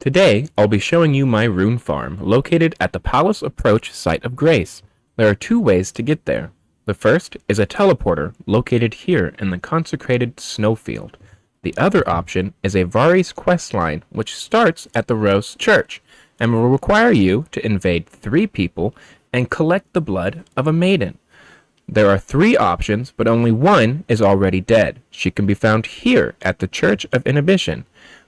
Today, I'll be showing you my rune farm, located at the Palace Approach Site of Grace. There are two ways to get there. The first is a teleporter, located here in the consecrated snowfield. The other option is a Vari's questline, which starts at the Rose Church, and will require you to invade 3 people and collect the blood of a maiden. There are 3 options, but only one is already dead. She can be found here at the Church of Inhibition.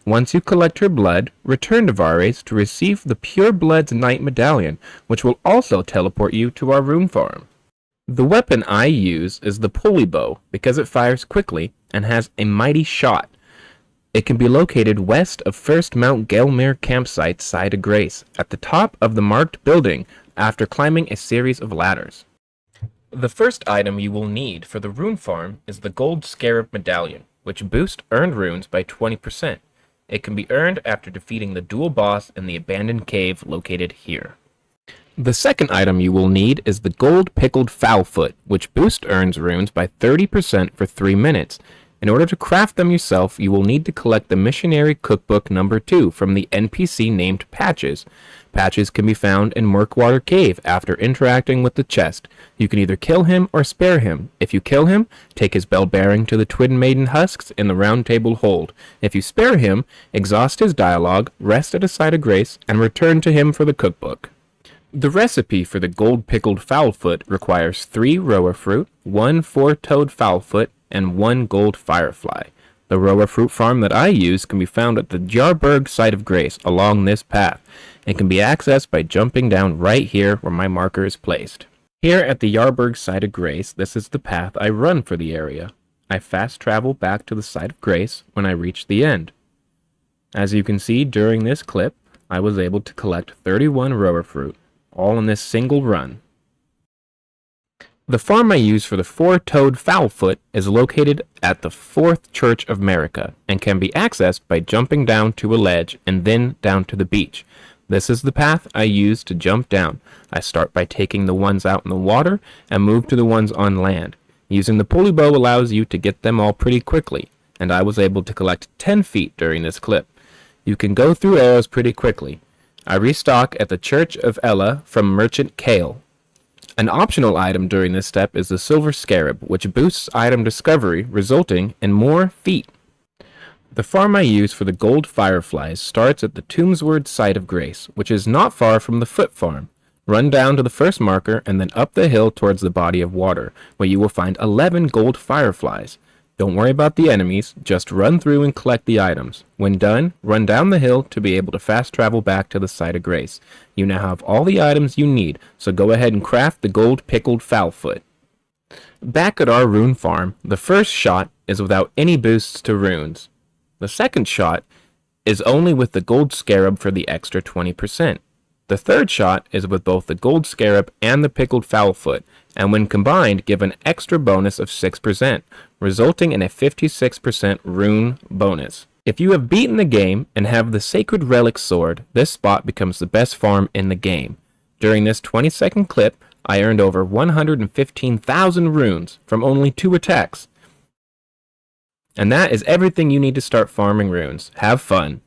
Once you collect her blood, return to Vares to receive the Pure Blood's Knight Medallion, which will also teleport you to our rune farm. The weapon I use is the pulley bow because it fires quickly and has a mighty shot. It can be located west of First Mount Gelmir campsite Side of Grace, at the top of the marked building after climbing a series of ladders. The first item you will need for the rune farm is the Gold Scarab Medallion, which boosts earned runes by 20%. It can be earned after defeating the dual boss in the abandoned cave located here. The second item you will need is the Gold Pickled Fowlfoot, which boosts earned runes by 30% for 3 minutes. In order to craft them yourself, you will need to collect the Missionary Cookbook number 2 from the NPC named Patches. Patches can be found in Murkwater Cave after interacting with the chest. You can either kill him or spare him. If you kill him, take his bell bearing to the Twin Maiden husks in the Round Table Hold. If you spare him, exhaust his dialogue, rest at a Site of Grace, and return to him for the cookbook. The recipe for the Gold Pickled Fowlfoot requires 3 roa fruit, 1 4-toed fowlfoot, and 1 gold firefly. The roa fruit farm that I use can be found at the Jarburg Site of Grace along this path. It can be accessed by jumping down right here where my marker is placed. Here at the Jarburg Site of Grace, this is the path I run for the area. I fast travel back to the Site of Grace when I reach the end. As you can see during this clip, I was able to collect 31 roa fruit, all in this single run. The farm I use for the 4-toed fowlfoot is located at the 4th Church of America and can be accessed by jumping down to a ledge and then down to the beach. This is the path I use to jump down. I start by taking the ones out in the water and move to the ones on land. Using the pulley bow allows you to get them all pretty quickly, and I was able to collect 10 feet during this clip. You can go through arrows pretty quickly. I restock at the Church of Ella from Merchant Kale. An optional item during this step is the Silver Scarab, which boosts item discovery, resulting in more feet. The farm I use for the gold fireflies starts at the Tombsward Site of Grace, which is not far from the Foot Farm. Run down to the first marker and then up the hill towards the body of water, where you will find 11 gold fireflies. Don't worry about the enemies, just run through and collect the items. When done, run down the hill to be able to fast travel back to the Site of Grace. You now have all the items you need, so go ahead and craft the Gold Pickled Fowlfoot. Back at our rune farm, the first shot is without any boosts to runes. The second shot is only with the Gold Scarab for the extra 20%. The third shot is with both the Gold Scarab and the Pickled Fowlfoot, and when combined give an extra bonus of 6%, resulting in a 56% rune bonus. If you have beaten the game and have the Sacred Relic Sword, this spot becomes the best farm in the game. During this 20-second clip, I earned over 115,000 runes from only 2 attacks. And that is everything you need to start farming runes. Have fun!